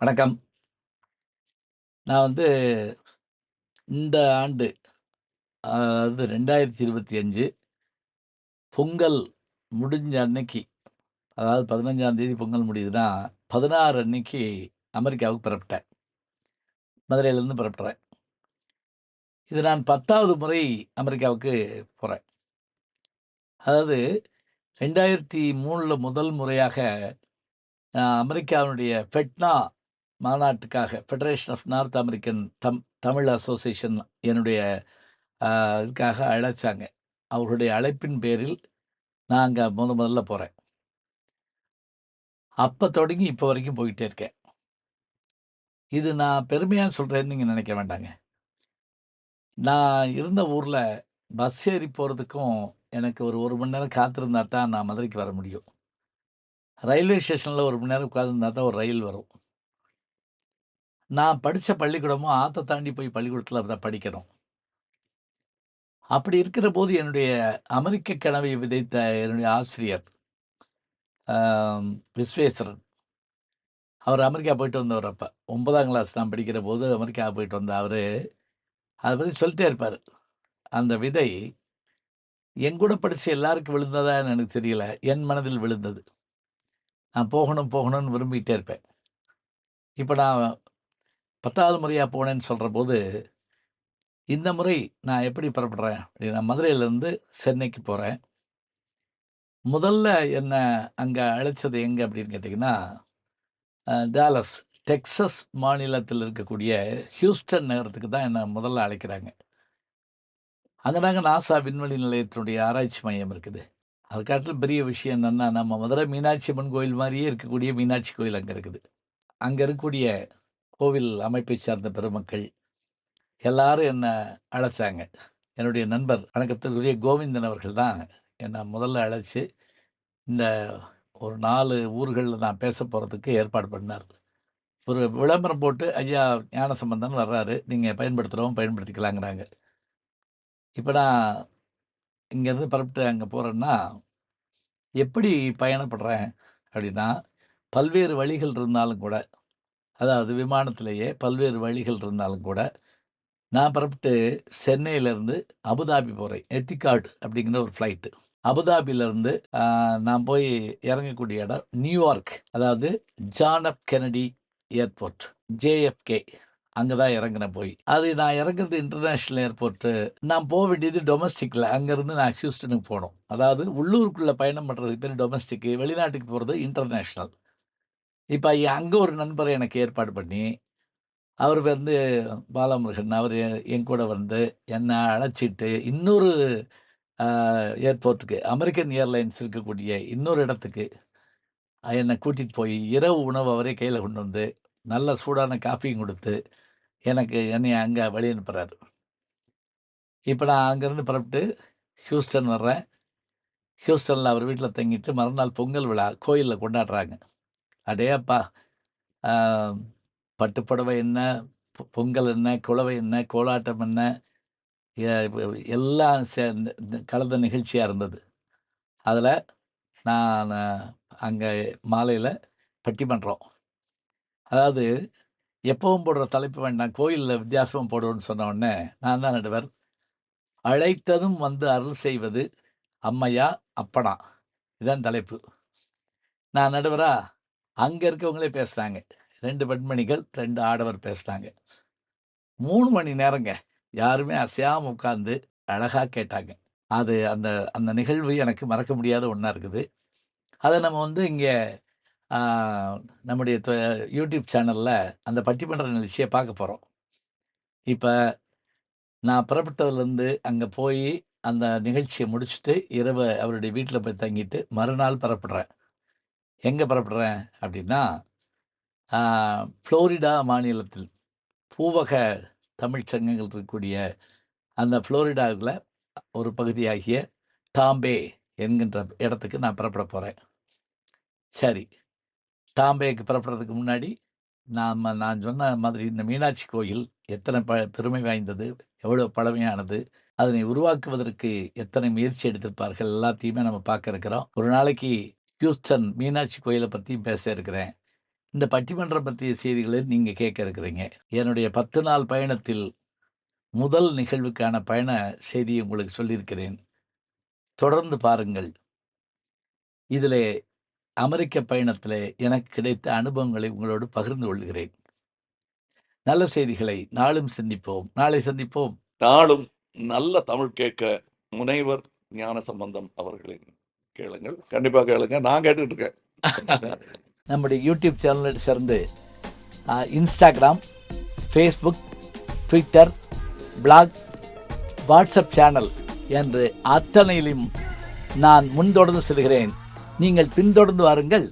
வணக்கம். நான் இந்த ஆண்டு அதாவது 2025 பொங்கல் முடிஞ்ச அன்னைக்கு, அதாவது 15ஆம் தேதி பொங்கல் முடியுதுன்னா, 16 அன்னைக்கு அமெரிக்காவுக்கு புறப்பட்டேன். மதுரையிலேருந்து புறப்படுறேன். இது நான் 10வது முறை அமெரிக்காவுக்கு போறேன். அதாவது 2003ல முதல் முறையாக அமெரிக்காவினுடைய ஃபெட்னா மாநாட்டுக்காக federation of North American Tamil association என்னுடைய அ இதுக்காக அழைச்சாங்க. அவர்களுடைய அழைப்பின் பேரில் நான் அங்க முதல்ல போறேன். அப்ப தொடங்கி இப்ப வரைக்கும் போயிட்டே இருக்கேன். இது நான் பெருமையா சொல்றேன்னு நீங்க நினைக்க வேண்டாங்க. நான் இருந்த ஊர்ல பஸ் ஏறி போறதுக்கும் எனக்கு ஒரு 1 மணி நேரம் காத்திருந்தா தான் நான் மதுரைக்கு வர முடியும். ரயில்வே ஸ்டேஷன்ல 1 மணி நேரம் உட்கார்ந்திருந்தா தான் ஒரு ரயில் வரும். நான் படிச்ச பள்ளிக்கூடமும் ஆத்த தாண்டி போய் பள்ளிக்கூடத்துல தான் படிக்கணும். அப்படி இருக்கிறபோது என்னுடைய அமெரிக்க கனவை விதைத்த என்னுடைய ஆசிரியர் அ விஸ்வேஸ்வரன். அவர் அமெரிக்கா போயிட்டு வந்தவர் அப்ப. 9ஆம் கிளாஸ் நான் படிக்கிறபோது அமெரிக்கா போயிட்டு வந்த அவரு, அத பத்தி சொல்லிட்டே இருப்பாரு. அந்த விதை என்கூட படிச்ச எல்லாருக்கும் விழுந்ததான்னு எனக்கு தெரியல. என் மனதில் விழுந்தது. நான் போகணும், போகணும்னு விரும்பிட்டே இருப்பேன். இப்ப நான் 10வது முறையா போனேன்னு சொல்றபோது, இந்த முறை நான் எப்படி புறப்படுறேன் அப்படின்னா, மதுரையிலேருந்து சென்னைக்கு போறேன். முதல்ல என்ன அங்க அழைச்சது எங்க அப்படின்னு கேட்டீங்கன்னா, டாலஸ், டெக்சஸ் மாநிலத்தில் இருக்கக்கூடிய ஹியூஸ்டன் நகரத்துக்கு தான் என்ன முதல்ல அழைக்கிறாங்க. அங்க தாங்க நாசா விண்வெளி நிலையத்தினுடைய ஆராய்ச்சி மையம் இருக்குது. அது காட்டிலும் பெரிய விஷயம் என்னன்னா, நம்ம மதுரை மீனாட்சி அம்மன் கோயில் மாரியே இருக்கக்கூடிய மீனாட்சி கோயில் அங்க இருக்குது. அங்க இருக்கக்கூடிய கோவில் அமைப்பை சார்ந்த பெருமக்கள் எல்லாரும் என்ன அழைச்சாங்க. என்னுடைய நண்பர் வணக்கத்திற்குரிய கோவிந்தன் அவர்கள் தான் என்ன முதல்ல அழைச்சு, இந்த ஒரு 4 ஊர்கள்ல நான் பேசப் போறதுக்கு ஏற்பாடு பண்ணார். ஒரு விளம்பரம் போட்டு, "ஐயா ஞானசம்பந்தன் வர்றாரு. நீங்க பயன்படுத்துறவங்க பயன்படுத்திக்கலாங்கிறாங்க." இப்ப நான் இங்கேருந்து புறப்பட்டு அங்க போறேன்னா, எப்படி பயணப்படுறேன் அப்படின்னா, பல்வேறு வழிகள் இருந்தாலும் கூட, அதாவது விமானத்திலேயே பல்வேறு வழிகள் இருந்தாலும் கூட, நான் புறப்பட்டு சென்னையிலேருந்து அபுதாபி போறேன். எத்திகாட் அப்படிங்கிற ஒரு ஃப்ளைட்டு. அபுதாபியிலேருந்து நான் போய் இறங்கக்கூடிய இடம் நியூயார்க். அதாவது John F Kennedy airport. JFK. அங்க தான் இறங்குனேன் போய். அது நான் இறங்குறது இன்டர்நேஷனல் ஏர்போர்ட்டு. நான் வேண்டியது டொமஸ்டிக்ல. அங்கருந்து நான் ஹியூஸ்டனுக்கு போணும். அதாவது உள்ளூருக்குள்ள பயணம் பண்றதுக்கு பேரு டொமஸ்டிக்கு. வெளிநாட்டுக்கு போறது இன்டர்நேஷனல். இப்ப அங்க ஒரு நண்பர் எனக்கு ஏற்பாடு பண்ணி, அவரு பாலமுருகன். அவரு என் கூட என்ன அழைச்சிட்டு இன்னொரு அ ஏர்போர்ட்டுக்கு அமெரிக்கன் ஏர்லைன்ஸ் இருக்கக்கூடிய இன்னொரு இடத்துக்கு என்ன கூட்டிட்டு போய், இரவு உணவு அவரே கையில கொண்டு வந்து, நல்ல சூடான காஃபியும் குடுத்து, என்னைய அங்க வழி அனுப்புறாரு. இப்ப நான் அங்கருந்து புறப்பட்டு ஹியூஸ்டன் வர்றேன். ஹியூஸ்டன்ல அவர் வீட்ல தங்கிட்டு மறுநாள் பொங்கல் விழா கோயில்ல கொண்டாடுறாங்க. அடேயப்பா! ஆ பட்டு புடவை என்ன, பொங்கல் என்ன, குலவை என்ன, கோலாட்டம் என்ன, எ வ் எல்லாம் சேர்ந்து கலந்த நிகழ்ச்சியா இருந்தது. அதுல நான் அங்க மாலையில பட்டிமன்றம். அதாவது எப்பவும் போடுற தலைப்பு வேண்டாம், கோயில்ல வித்தியாசமா போடுவோம்ன்னு சொன்ன உடனே, நான் தான் நடுவர். "அழைத்ததும் வந்து அருள் செய்வது அம்மையா, அப்பனா" இதான் தலைப்பு. நான் நடுவரா, அங்க இருக்கவங்களே பேசுனாங்க. 2 பெண்மணிகள், 2 ஆடவர் பேசுனாங்க. 3 மணி நேரங்க. யாருமே அசையாம உட்கார்ந்து அழகா கேட்டாங்க. அது அந்த அந்த நிகழ்வு எனக்கு மறக்க முடியாத ஒண்ணா இருக்குது. அத நம்ம இங்க ஆ நம்முடைய யூடியூப் சேனல்ல அந்த பட்டிமன்ற நிகழ்ச்சிய பார்க்க போறோம். இப்ப நான் புறப்பட்டதுலருந்து அங்க போயி அந்த நிகழ்ச்சிய முடிச்சுட்டு, இரவு அவருடைய வீட்ல போய் தங்கிட்டு, மறுநாள் புறப்படுறேன். எங்க புறப்படுறேன் அப்டின்னா, ஆ ஃப்ளோரிடா மாநிலத்தில் பூவக தமிழ்ச் சங்கங்கள் இருக்கக்கூடிய அந்த ஃப்ளோரிடாவுல ஒரு பகுதியாகிய டாம்பே என்கின்ற இடத்துக்கு நான் புறப்பட போறேன். சரி, டாம்பேக்கு புறப்படுறதுக்கு முன்னாடி நான் சொன்ன மாதிரி இந்த மீனாட்சி கோயில் எத்தனை பெருமை வாய்ந்தது, எவ்வளோ பழமையானது, அதனை உருவாக்குவதற்கு எத்தனை முயற்சி எடுத்திருப்பார்கள் எல்லாத்தையுமே நம்ம பார்க்க இருக்கிறோம். ஒரு நாளைக்கு ஹியூஸ்டன் மீனாட்சி கோயில பத்தியும் பேச இருக்கிறேன். இந்த பட்டிமன்றம் பற்றிய செய்திகளை நீங்கள் கேட்க இருக்கிறீங்க. என்னுடைய 10 நாள் பயணத்தில் முதல் நிகழ்வுக்கான பயண செய்தியை உங்களுக்கு சொல்லியிருக்கிறேன். தொடர்ந்து பாருங்கள். இதிலே அமெரிக்க பயணத்திலே எனக்கு கிடைத்த அனுபவங்களை உங்களோடு பகிர்ந்து கொள்கிறேன். நல்ல செய்திகளை நாளும் சிந்திப்போம். நாளை சந்திப்போம். நாளும் நல்ல தமிழ் கேட்க முனைவர் ஞானசம்பந்தம் அவர்களின் கேளுங்கள். கண்டிப்பாக கேளுங்க. நான் கேட்டுட்டு இருக்கேன். நம்முடைய யூடியூப் சேனலை சேர்ந்து Instagram, Facebook, Twitter, blog, WhatsApp channel என்று அத்தனையிலும் நான் முன்தொடர்ந்து செல்கிறேன். நீங்கள் பின்தொடர்ந்து வாருங்கள்.